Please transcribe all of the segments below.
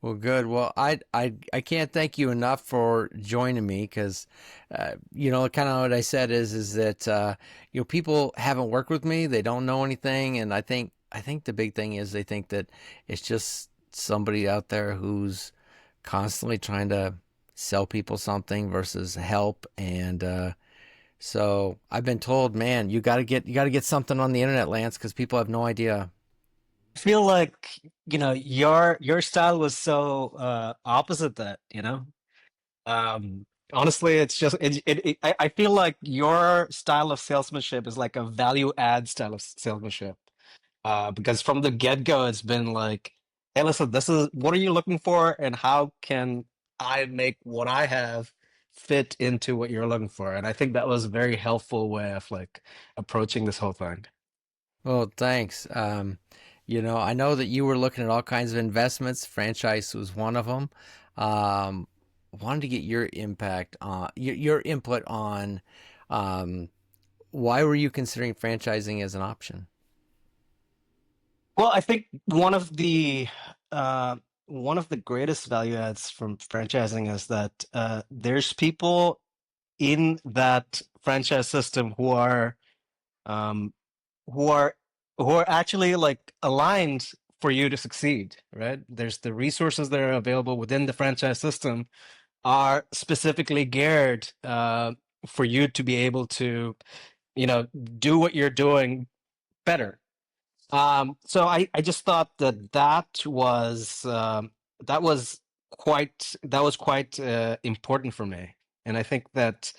Well, good. Well, I can't thank you enough for joining me because, kind of what I said is that people haven't worked with me, they don't know anything, and I think the big thing is they think that it's just somebody out there who's constantly trying to sell people something versus help, and so I've been told, man, you got to get something on the internet, Lance, because people have no idea. I feel like, your style was so opposite that, honestly, it's just I feel like your style of salesmanship is like a value add style of salesmanship. Because from the get-go, it's been like, hey, listen, this is what are you looking for, and how can I make what I have fit into what you're looking for? And I think that was a very helpful way of like approaching this whole thing. Well, thanks. I know that you were looking at all kinds of investments. Franchise was one of them. Um, Wanted to get your impact on your input on um, why were you considering franchising as an option? Well, I think one of the greatest value adds from franchising is that there's people in that franchise system um, who are who are actually like aligned for you to succeed, right? There's the resources that are available within the franchise system are specifically geared for you to be able to, you know, do what you're doing better. So I just thought that that was quite important for me, and I think that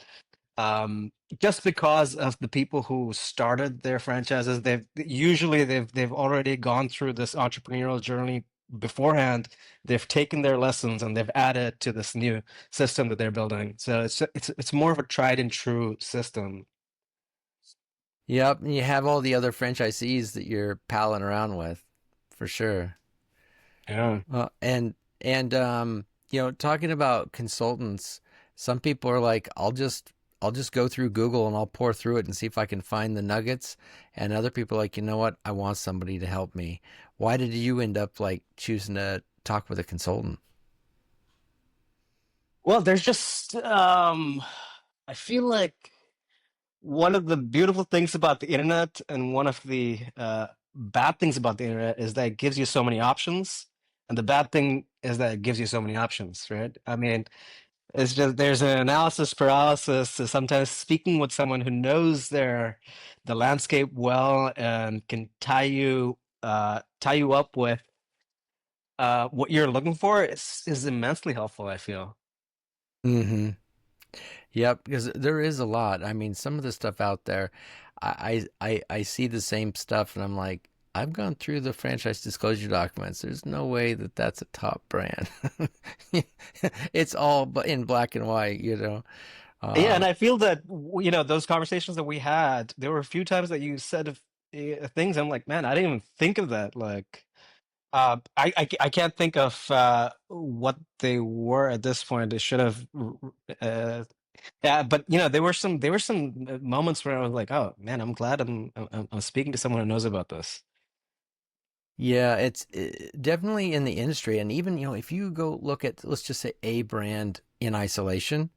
um, just because of the people who started their franchises, they've already gone through this entrepreneurial journey beforehand. They've taken their lessons and they've added to this new system that they're building. So it's more of a tried and true system. Yep, and you have all the other franchisees that you're palling around with, for sure. Yeah. Talking about consultants, some people are like, I'll just go through Google and I'll pour through it and see if I can find the nuggets. And other people are like, you know what? I want somebody to help me. Why did you end up like choosing to talk with a consultant? Well, there's just I feel like one of the beautiful things about the internet and one of the bad things about the internet is that it gives you so many options. And the bad thing is that it gives you so many options, right? I mean, it's just there's an analysis paralysis. So sometimes speaking with someone who knows the landscape well and can tie you up with what you're looking for is immensely helpful, I feel. Mm-hmm. Yep, because there is a lot. I mean, some of the stuff out there, I see the same stuff, and I'm like, I've gone through the franchise disclosure documents. There's no way that that's a top brand. It's all in black and white. Yeah, Uh, and I feel that those conversations that we had, there were a few times that you said things. I'm like, man, I didn't even think of that. Like, I can't think of what they were at this point. It should have, uh, yeah, but there were some moments where I was like, oh man, I'm glad I'm speaking to someone who knows about this. yeah, it's definitely in the industry, and even if you go look at, let's just say, a brand in isolation.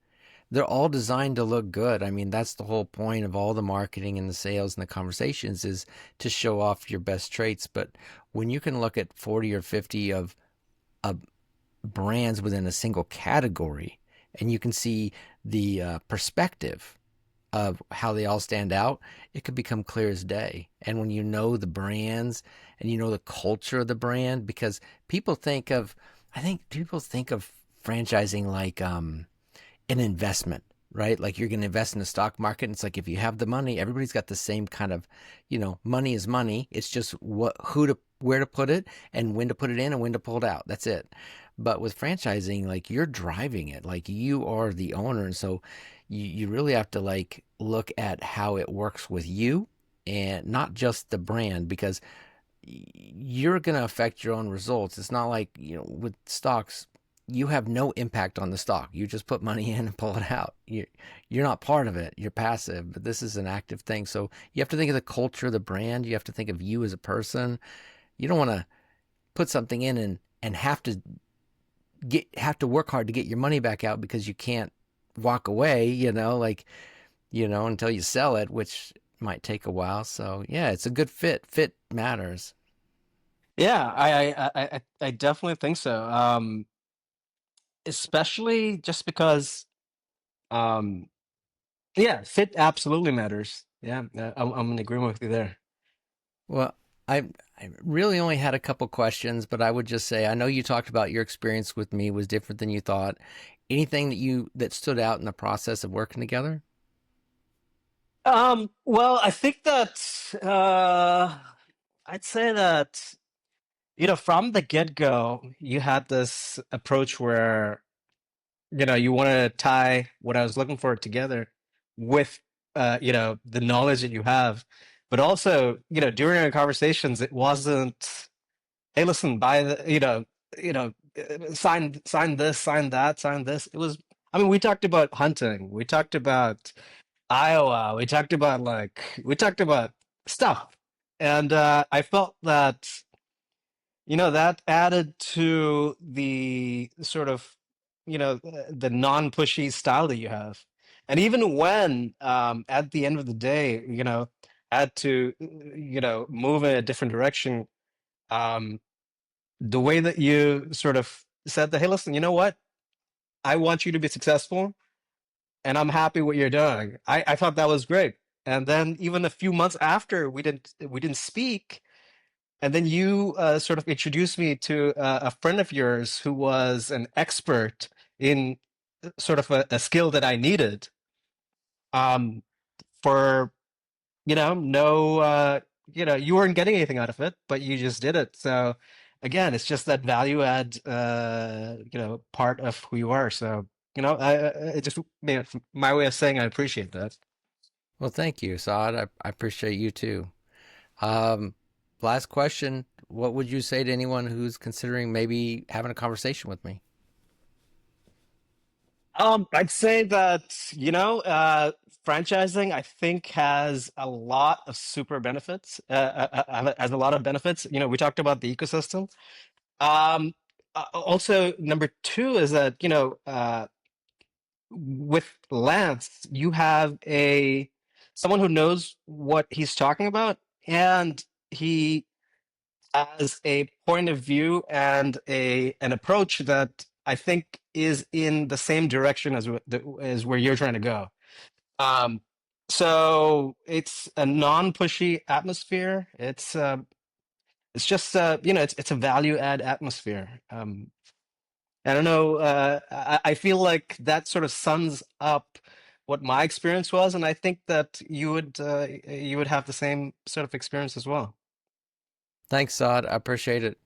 They're all designed to look good. I mean, that's the whole point of all the marketing and the sales and the conversations is to show off your best traits. But when you can look at 40 or 50 of brands within a single category and you can see the perspective of how they all stand out, it could become clear as day. And when you know the brands and you know the culture of the brand, because people think of, I think people think of franchising like, an investment, right? Like you're going to invest in the stock market. And it's like if you have the money, everybody's got the same kind of, money is money. It's just where to put it and when to put it in and when to pull it out. That's it. But with franchising, like you're driving it, like you are the owner. And so you really have to like look at how it works with you and not just the brand because you're going to affect your own results. It's not like, with stocks, you have no impact on the stock. You just put money in and pull it out. You're not part of it. You're passive, but this is an active thing. So you have to think of the culture of the brand. You have to think of you as a person. You don't want to put something in and have to get have to work hard to get your money back out because you can't walk away, like, until you sell it, which might take a while. So yeah, it's a good fit. Fit matters. Yeah, I definitely think so. Especially just because, um, yeah, fit absolutely matters. Yeah, I'm in agreement with you there. Well, I really only had a couple questions, but I would just say I know you talked about your experience with me was different than you thought. Anything that stood out in the process of working together? Well, I think that I'd say that from the get-go, you had this approach where you want to tie what I was looking for together with the knowledge that you have, but also during our conversations, it wasn't, hey, listen, buy the, sign this, sign that, sign this. It was, I mean, we talked about hunting, we talked about Iowa, we talked about stuff, and I felt that that added to the sort of the non-pushy style that you have, and even when at the end of the day, had to move in a different direction. Um, the way that you sort of said that, hey, listen, you know what? I want you to be successful and I'm happy what you're doing. I thought that was great. And then even a few months after we didn't speak, and then you sort of introduced me to a friend of yours who was an expert in sort of a skill that I needed, um, for no, you weren't getting anything out of it, but you just did it. So again, it's just that value add, part of who you are. So, it just, my way of saying I appreciate that. Well, thank you, Saad. I appreciate you too. Um, Last question. What would you say to anyone who's considering maybe having a conversation with me? I'd say that, franchising, I think, has a lot of super benefits, has a lot of benefits. We talked about the ecosystem. Um, Also, number two is that, with Lance, you have a someone who knows what he's talking about, and he has a point of view and an approach that I think is in the same direction as where you're trying to go. Um, so it's a non-pushy atmosphere. It's just it's a value add atmosphere. I don't know. I feel like that sort of sums up what my experience was, and I think that you would have the same sort of experience as well. Thanks, Saad. I appreciate it.